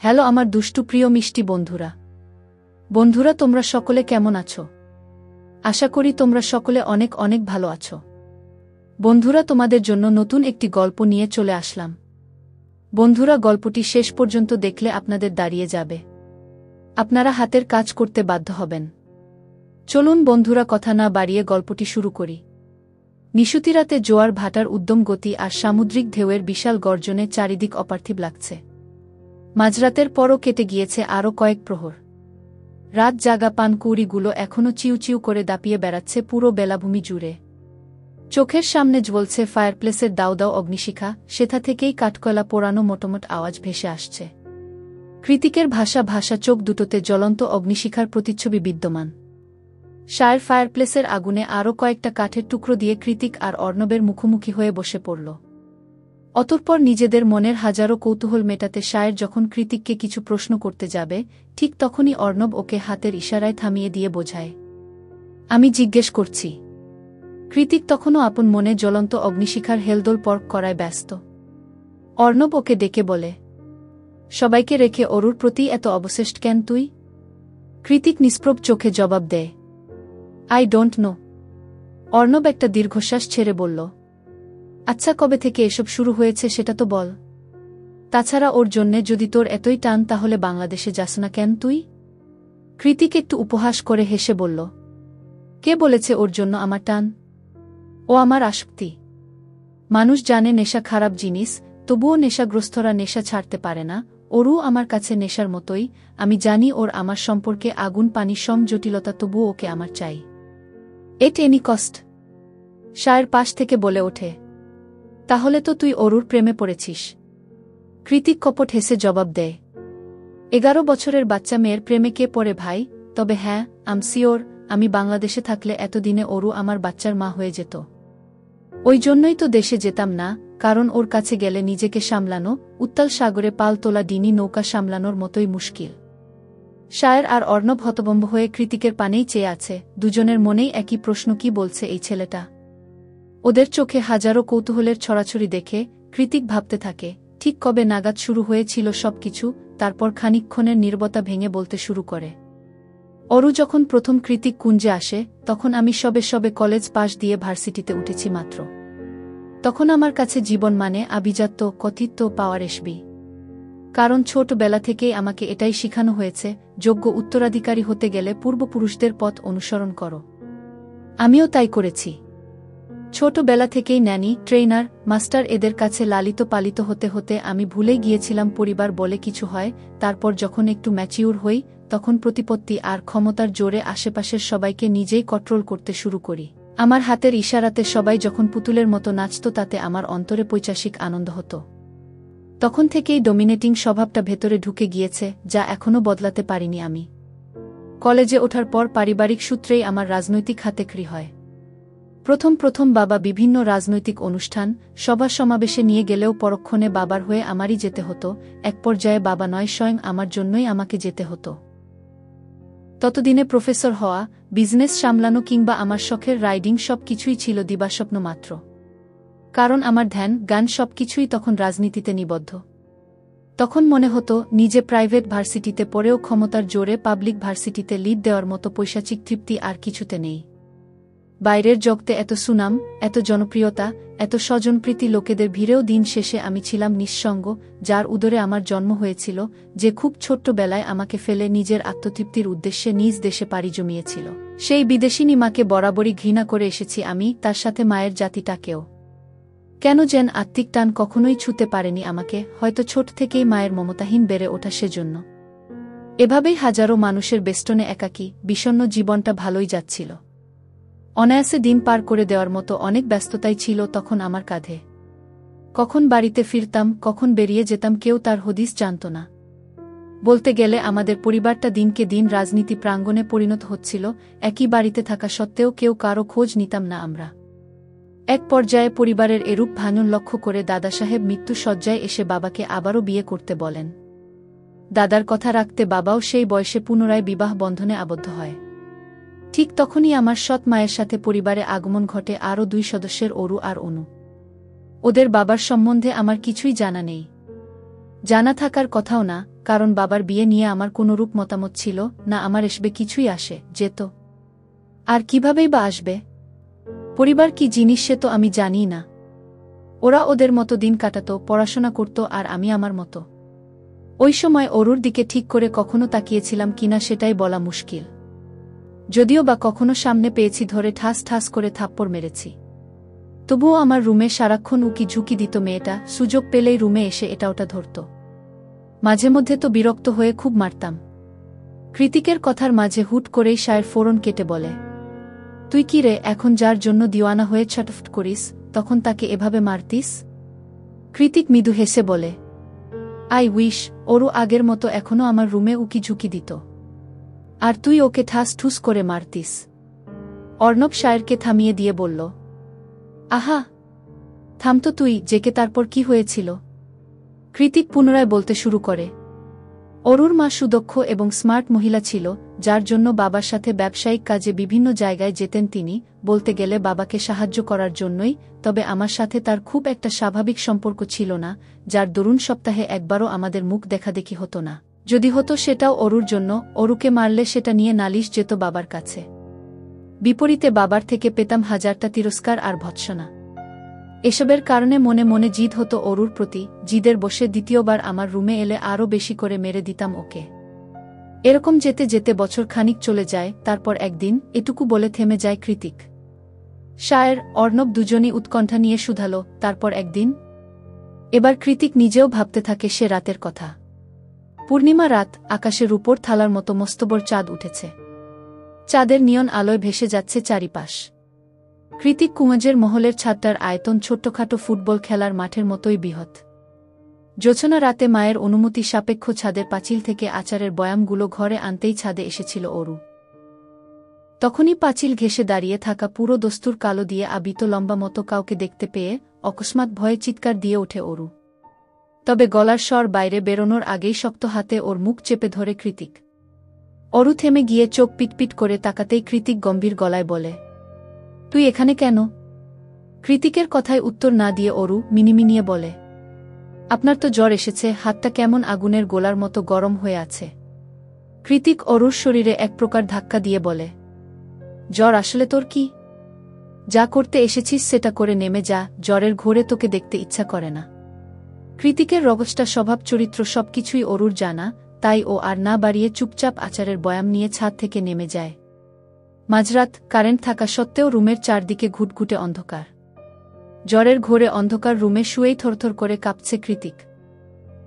Hello আমার দুষ্টু প্রিয় মিষ্টি বন্ধুরা তোমরা সকলে কেমন আছো? আশা করি তোমরা সকলে অনেক অনেক ভালো আছো। বন্ধুরা তোমাদের জন্য নতুন একটি গল্প নিয়ে চলে আসলাম। বন্ধুরা গল্পটি শেষ পর্যন্ত দেখলে আপনাদের দাঁড়িয়ে যাবে, আপনারা হাতের কাজ করতে বাধ্য হবেন। চলুন বন্ধুরা কথা না বাড়িয়ে গল্পটি শুরু করি। নিশুতি রাতে জোয়ার ভাটার উদ্যম গতি আর সামুদ্রিক ঢেউয়ের বিশাল গর্জনে চারিদিক অপার্থিব লাগছে। মাঝরাতের পরও কেটে গিয়েছে আরও কয়েক প্রহর। রাত জাগা পানকৌড়িগুলো এখনও চিউচিউ করে দাপিয়ে বেড়াচ্ছে পুরো বেলাভূমি জুড়ে। চোখের সামনে জ্বলছে ফায়ারপ্লেসের দাউ দাউ অগ্নিশিখা, সেথা থেকেই কাঠকয়লা পোড়ানো মোটামোট আওয়াজ ভেসে আসছে। কৃতিকের ভাষা চোখ দুটোতে জ্বলন্ত অগ্নিশিখার প্রতিচ্ছবি বিদ্যমান। ফায়ারপ্লেসের আগুনে আরও কয়েকটা কাঠের টুকরো দিয়ে কৃতিক আর অর্ণবের মুখোমুখি হয়ে বসে পড়ল। অতঃপর নিজেদের মনের হাজারো কৌতূহল মেটাতে শায়ের যখন কৃতিককে কিছু প্রশ্ন করতে যাবে, ঠিক তখনই অর্ণব ওকে হাতের ইশারায় থামিয়ে দিয়ে বোঝায়, আমি জিজ্ঞেস করছি। কৃতিক তখনও আপন মনে জ্বলন্ত অগ্নিশিখার হেলদোল পর্ক করায় ব্যস্ত। অর্ণব ওকে ডেকে বলে, সবাইকে রেখে অরুর প্রতি এত অবসেষ্ট কেন তুই? কৃতিক নিষ্প্রভ চোখে জবাব দেয়, আই ডোন্ট নো। অর্ণব একটা দীর্ঘশ্বাস ছেড়ে বলল, আচ্ছা কবে থেকে এসব শুরু হয়েছে সেটা তো বল। তাছাড়া ওর জন্যে যদি তোর এতই টান তাহলে বাংলাদেশে যাস না কেন তুই? কৃতিক একটু উপহাস করে হেসে বলল, কে বলেছে ওর জন্য আমার টান? ও আমার আসক্তি। মানুষ জানে নেশা খারাপ জিনিস, তবুও নেশাগ্রস্তরা নেশা ছাড়তে পারে না। ওরও আমার কাছে নেশার মতোই। আমি জানি ওর আমার সম্পর্কে আগুন পানি সম জটিলতা, তবুও ওকে আমার চাই, এট এনি কস্ট। শায়ের পাশ থেকে বলে ওঠে, তাহলে তো তুই অরুর প্রেমে পড়েছিস? কৃতিক কপট হেসে জবাব দেয়, 11 বছরের বাচ্চা মেয়ের প্রেমে কে পড়ে ভাই? তবে হ্যাঁ, আম সিওর, আমি বাংলাদেশে থাকলে এতদিনে অরু আমার বাচ্চার মা হয়ে যেত। ওই জন্যই তো দেশে যেতাম না, কারণ ওর কাছে গেলে নিজেকে সামলানো, উত্তাল সাগরে পাল তোলা ডিঙি নৌকা সামলানোর মতোই মুশকিল। শায়ের আর অর্ণব হতভম্ব হয়ে কৃতিকের পানেই চেয়ে আছে। দুজনের মনেই একই প্রশ্ন, কি বলছে এই ছেলেটা? ওদের চোখে হাজারো কৌতূহলের ছড়াছড়ি দেখে কৃতিক ভাবতে থাকে, ঠিক কবে নাগাদ শুরু হয়েছিল সবকিছু। তারপর খানিকক্ষণের নীরবতা ভেঙে বলতে শুরু করে, অরু যখন প্রথম কৃতিক কুঞ্জে আসে, তখন আমি সবে কলেজ পাশ দিয়ে ভার্সিটিতে উঠেছি মাত্র। তখন আমার কাছে জীবন মানে আভিজাত্য, কর্তৃত্ব, পাওয়ার আসবি। কারণ ছোটবেলা থেকেই আমাকে এটাই শিখানো হয়েছে, যোগ্য উত্তরাধিকারী হতে গেলে পূর্বপুরুষদের পথ অনুসরণ করো। আমিও তাই করেছি। ছোটবেলা থেকেই ন্যানি, ট্রেইনার, মাস্টার এদের কাছে লালিত পালিত হতে হতে আমি ভুলেই গিয়েছিলাম পরিবার বলে কিছু হয়। তারপর যখন একটু ম্যাচিউর হই, তখন প্রতিপত্তি আর ক্ষমতার জোরে আশেপাশের সবাইকে নিজেই কন্ট্রোল করতে শুরু করি। আমার হাতের ইশারাতে সবাই যখন পুতুলের মতো নাচত, তাতে আমার অন্তরে পৈশাসিক আনন্দ হতো। তখন থেকেই ডমিনেটিং স্বভাবটা ভেতরে ঢুকে গিয়েছে, যা এখনও বদলাতে পারিনি আমি। কলেজে ওঠার পর পারিবারিক সূত্রেই আমার রাজনৈতিক হাতেখড়ি হয়। প্রথম বাবা বিভিন্ন রাজনৈতিক অনুষ্ঠান, সভা সমাবেশে নিয়ে গেলেও পরক্ষণে বাবার হয়ে আমারই যেতে হতো। এক পর্যায়ে বাবা নয়, স্বয়ং আমার জন্যই আমাকে যেতে হতো। ততদিনে প্রফেসর হওয়া, বিজনেস সামলানো কিংবা আমার শখের রাইডিং সব কিছুই ছিল দিবাস্বপ্ন মাত্র। কারণ আমার ধ্যান, গান সবকিছুই তখন রাজনীতিতে নিবদ্ধ। তখন মনে হতো, নিজে প্রাইভেট ভার্সিটিতে পড়েও ক্ষমতার জোরে পাবলিক ভার্সিটিতে লিড দেওয়ার মতো পৈশাচিক তৃপ্তি আর কিছুতে নেই। বাইরের জগতে এত সুনাম, এত জনপ্রিয়তা, এত স্বজনপ্রীতি লোকেদের ভিড়েও দিন শেষে আমি ছিলাম নিঃসঙ্গ, যার উদরে আমার জন্ম হয়েছিল, যে খুব ছোট্টবেলায় আমাকে ফেলে নিজের আত্মতৃপ্তির উদ্দেশ্যে নিজ দেশে পাড়ি জমিয়েছিল। সেই বিদেশিনী মাকে বরাবরই ঘৃণা করে এসেছি আমি, তার সাথে মায়ের জাতিটাকেও। কেন যেন আত্মিক টান কখনোই ছুঁতে পারেনি আমাকে, হয়তো ছোট থেকেই মায়ের মমতাহীন বেড়ে ওঠা সেজন্য। এভাবেই হাজারো মানুষের বেষ্টনে একাকী, বিষণ্ণ জীবনটা ভালোই যাচ্ছিল। অনায়াসে দিন পার করে দেওয়ার মতো অনেক ব্যস্ততাই ছিল তখন আমার কাঁধে। কখন বাড়িতে ফিরতাম, কখন বেরিয়ে যেতাম, কেউ তার হদিস জানত না। বলতে গেলে আমাদের পরিবারটা দিনকে দিন রাজনীতি প্রাঙ্গণে পরিণত হচ্ছিল। একই বাড়িতে থাকা সত্ত্বেও কেউ কারো খোঁজ নিতাম না আমরা। এক পর্যায়ে পরিবারের এরূপ ভাঙন লক্ষ্য করে দাদা সাহেব মৃত্যু শয্যায় এসে বাবাকে আবারও বিয়ে করতে বলেন। দাদার কথা রাখতে বাবাও সেই বয়সে পুনরায় বিবাহ বন্ধনে আবদ্ধ হয়। ঠিক তখনই আমার সৎ মায়ের সাথে পরিবারে আগমন ঘটে আরও 2 সদস্যের, অরু আর অনু। ওদের বাবার সম্বন্ধে আমার কিছুই জানা নেই। জানা থাকার কথাও না, কারণ বাবার বিয়ে নিয়ে আমার কোনরূপ মতামত ছিল না। আমার আসবে কিছুই আসে যেত, আর কিভাবেই বা আসবে? পরিবার কি জিনিস সে তো আমি জানি না। ওরা ওদের মতো দিন কাটাতো, পড়াশোনা করত, আর আমি আমার মতো। ওই সময় অরুর দিকে ঠিক করে কখনো তাকিয়েছিলাম কিনা সেটাই বলা মুশকিল। যদিও বা কখনো সামনে পেয়েছি, ধরে ঠাস ঠাস করে থাপ্পড় মেরেছি। তবুও আমার রুমে সারাক্ষণ উকি ঝুঁকি দিত মেয়েটা, সুযোগ পেলেই রুমে এসে এটা ওটা ধরত। মাঝে মধ্যে তো বিরক্ত হয়ে খুব মারতাম। কৃতিকের কথার মাঝে হুট করেই সায়ের ফোরন কেটে বলে, তুই কি রে, এখন যার জন্য দিওয়ানা হয়ে ছটফট করিস তখন তাকে এভাবে মারতিস? কৃতিক মৃদু হেসে বলে, আই উইশ অরু আগের মতো এখনো আমার রুমে উকি ঝুঁকি দিত, আর তুই ওকে ঠাস ঠুস করে মারতিস। অর্ণব সায়েরকে থামিয়ে দিয়ে বলল, আহা থামতো তুই, জেকে তারপর কি হয়েছিল? কৃতিক পুনরায় বলতে শুরু করে, অরুর মা সুদক্ষ এবং স্মার্ট মহিলা ছিল, যার জন্য বাবার সাথে ব্যবসায়িক কাজে বিভিন্ন জায়গায় যেতেন তিনি, বলতে গেলে বাবাকে সাহায্য করার জন্যই। তবে আমার সাথে তার খুব একটা স্বাভাবিক সম্পর্ক ছিল না, যার দরুন সপ্তাহে একবারও আমাদের মুখ দেখাদেখি হতো না। যদি হতো সেটাও অরুর জন্য। অরুকে মারলে সেটা নিয়ে নালিশ যেত বাবার কাছে। বিপরীতে বাবার থেকে পেতাম হাজারটা তিরস্কার আর ভৎসনা। এসবের কারণে মনে মনে জিদ হতো অরুর প্রতি। জিদের বসে দ্বিতীয়বার আমার রুমে এলে আরও বেশি করে মেরে দিতাম ওকে। এরকম যেতে যেতে বছর খানিক চলে যায়। তারপর একদিন, এটুকু বলে থেমে যায় কৃতিক। সায়ের, অর্ণব দুজনই উৎকণ্ঠা নিয়ে শুধালো, তারপর একদিন? এবার কৃতিক নিজেও ভাবতে থাকে সে রাতের কথা। পূর্ণিমা রাত, আকাশের উপর থালার মতো মস্তবড় চাঁদ উঠেছে। চাঁদের নিয়ন আলোয় ভেসে যাচ্ছে চারিপাশ। কৃতিক কুমাজের মহলের ছাদটার আয়তন ছোট্টখাটো ফুটবল খেলার মাঠের মতোই বৃহৎ। জোছনা রাতে মায়ের অনুমতি সাপেক্ষ ছাদের পাঁচিল থেকে আচারের বয়ামগুলো ঘরে আনতেই ছাদে এসেছিল অরু। তখনই পাঁচিল ঘেঁষে দাঁড়িয়ে থাকা পুরো দস্তুর কালো দিয়ে আবৃত লম্বা মতো কাউকে দেখতে পেয়ে অকস্মাৎ ভয়ে চিৎকার দিয়ে ওঠে অরু। তবে গলার স্বর বাইরে বেরোনোর আগেই শক্ত হাতে ওর মুখ চেপে ধরে কৃতিক। অরু থেমে গিয়ে চোখ পিটপিট করে তাকাতেই কৃতিক গম্ভীর গলায় বলে, তুই এখানে কেন? কৃতিকের কথায় উত্তর না দিয়ে অরু মিনিমিনিয়ে বলে, আপনার তো জ্বর এসেছে, হাতটা কেমন আগুনের গোলার মতো গরম হয়ে আছে। কৃতিক অরুর শরীরে এক প্রকার ধাক্কা দিয়ে বলে, জ্বর আসলে তোর কি? যা করতে এসেছিস সেটা করে নেমে যা, জ্বরের ঘোরে তোকে দেখতে ইচ্ছা করে না। কৃতিকের রগসটা স্বভাব চরিত্র সবকিছুই অরুর জানা, তাই ও আর না বাড়িয়ে চুপচাপ আচারের বয়াম নিয়ে ছাদ থেকে নেমে যায়। মাঝরাত, কারেন্ট থাকা সত্ত্বেও রুমের চারদিকে ঘুটঘুটে অন্ধকার। জ্বরের ঘোরে অন্ধকার রুমে শুয়েই থরথর করে কাঁপছে কৃতিক।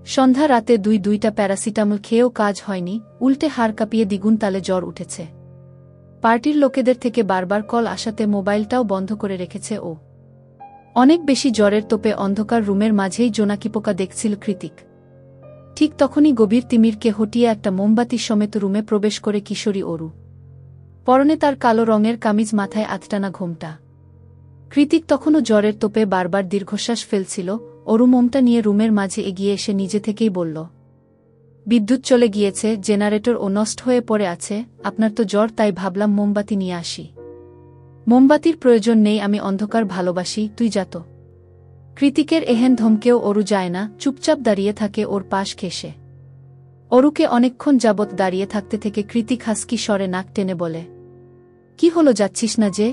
সন্ধ্যা রাতে দুইটা প্যারাসিটামল খেয়েও কাজ হয়নি, উল্টে হাড় কাঁপিয়ে দ্বিগুণ তালে জ্বর উঠেছে। পার্টির লোকেদের থেকে বারবার কল আসাতে মোবাইলটাও বন্ধ করে রেখেছে ও। অনেক বেশি জ্বরের তোপে অন্ধকার রুমের মাঝেই জোনাকিপোকা দেখছিল কৃতিক। ঠিক তখনই গভীর তিমিরকে হটিয়ে একটা মোমবাতি সমেত রুমে প্রবেশ করে কিশোরী অরু। পরনে তার কালো রঙের কামিজ, মাথায় আধটানা ঘোমটা। কৃতিক তখনও জ্বরের তোপে বারবার দীর্ঘশ্বাস ফেলছিল। অরু মোমটা নিয়ে রুমের মাঝে এগিয়ে এসে নিজে থেকেই বলল, বিদ্যুৎ চলে গিয়েছে, জেনারেটর ও নষ্ট হয়ে পড়ে আছে, আপনার তো জ্বর, তাই ভাবলাম মোমবাতি নিয়ে আসি। মোমবাতির প্রয়োজন নেই, আমি অন্ধকার ভালোবাসি, তুই যা তো। কৃতিকের এহেন ধমকেও অরু যায় না, চুপচাপ দাঁড়িয়ে থাকে ওর পাশ ঘেঁষে। অরুকে অনেকক্ষণ যাবৎ দাঁড়িয়ে থাকতে থেকে কৃতিক হাসকি স্বরে নাক টেনে বলে, কি হলো, যাচ্ছিস না যে?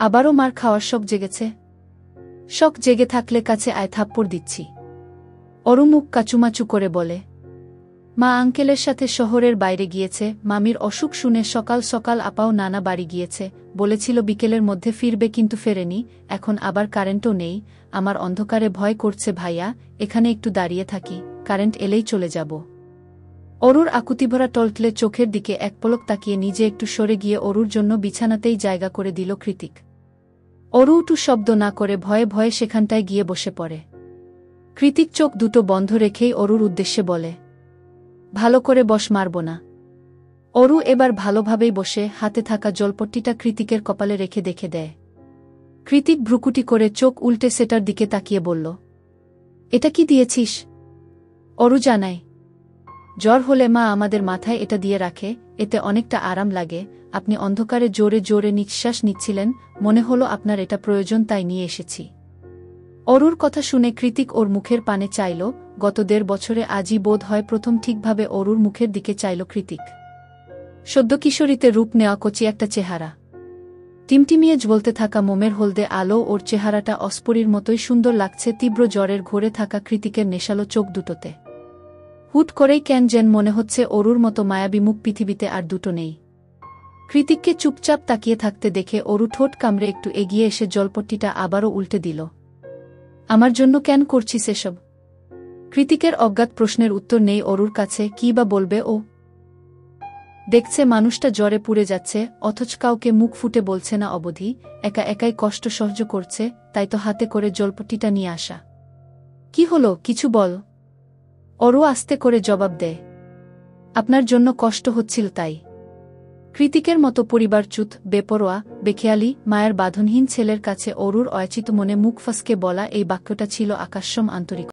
আবারও মার খাওয়ার শখ জেগেছে? শখ জেগে থাকলে কাছে আয়, থাপ্পড় দিচ্ছি। অরু মুখ কাচুমাচু করে বলে, মা আঙ্কেলের সাথে শহরের বাইরে গিয়েছে, মামির অসুখ শুনে সকাল সকাল আপাও নানা বাড়ি গিয়েছে, বলেছিল বিকেলের মধ্যে ফিরবে কিন্তু ফেরেনি, এখন আবার কারেন্টও নেই, আমার অন্ধকারে ভয় করছে ভাইয়া, এখানে একটু দাঁড়িয়ে থাকি, কারেন্ট এলেই চলে যাব। অরুর আকুতিভরা টলটলে চোখের দিকে এক পলক তাকিয়ে নিজে একটু সরে গিয়ে অরুর জন্য বিছানাতেই জায়গা করে দিল কৃতিক। অরু উটু শব্দ না করে ভয়ে ভয়ে সেখানটায় গিয়ে বসে পড়ে। কৃতিক চোখ দুটো বন্ধ রেখেই অরুর উদ্দেশ্যে বলে, ভালো করে বস, মারব না। অরু এবার ভালোভাবেই বসে হাতে থাকা জলপট্টিটা কৃতিকের কপালে রেখে দেখে দেয়। কৃতিক ভ্রুকুটি করে চোখ উল্টে সেটার দিকে তাকিয়ে বলল, এটা কি দিয়েছিস? অরু জানায়, জ্বর হলে মা আমাদের মাথায় এটা দিয়ে রাখে, এতে অনেকটা আরাম লাগে, আপনি অন্ধকারে জোরে জোরে নিঃশ্বাস নিচ্ছিলেন, মনে হলো আপনার এটা প্রয়োজন, তাই নিয়ে এসেছি। অরুর কথা শুনে কৃতিক ওর মুখের পানে চাইল, গত ১.৫ বছরে আজই বোধ হয় প্রথম ঠিকভাবে অরুর মুখের দিকে চাইল কৃতিক। সদ্য কিশোরীতে রূপ নেওয়া কচি একটা চেহারা, টিমটিমিয়ে জ্বলতে থাকা মোমের হলদে আলো, ওর চেহারাটা অস্পরীর মতোই সুন্দর লাগছে তীব্র জ্বরের ঘোরে থাকা কৃতিকের নেশালো চোখ দুটোতে। হুট করেই কেন যেন মনে হচ্ছে অরুর মতো মায়াবী মুখ পৃথিবীতে আর দুটো নেই। কৃতিককে চুপচাপ তাকিয়ে থাকতে দেখে অরু ঠোঁট কামড়ে একটু এগিয়ে এসে জলপট্টিটা আবারও উল্টে দিল। আমার জন্য কেন করছিস এসব? কৃতিকের অজ্ঞাত প্রশ্নের উত্তর নেই অরুর কাছে, কী বা বলবে ও? দেখছে মানুষটা জ্বরে পুড়ে যাচ্ছে, অথচ কাউকে মুখ ফুটে বলছে না অবধি, একা একাই কষ্ট সহ্য করছে, তাই তো হাতে করে জলপট্টিটা নিয়ে আসা। কি হলো, কিছু বল। অরু আস্তে করে জবাব দেয়, আপনার জন্য কষ্ট হচ্ছিল তাই। কৃতিকের মতো পরিবারচ্যুত, বেপরোয়া, বেখেয়ালি, মায়ের বাঁধনহীন ছেলের কাছে অরুর অয়াচিত মনে মুখ ফসকে বলা এই বাক্যটা ছিল আকাশসম আন্তরিক।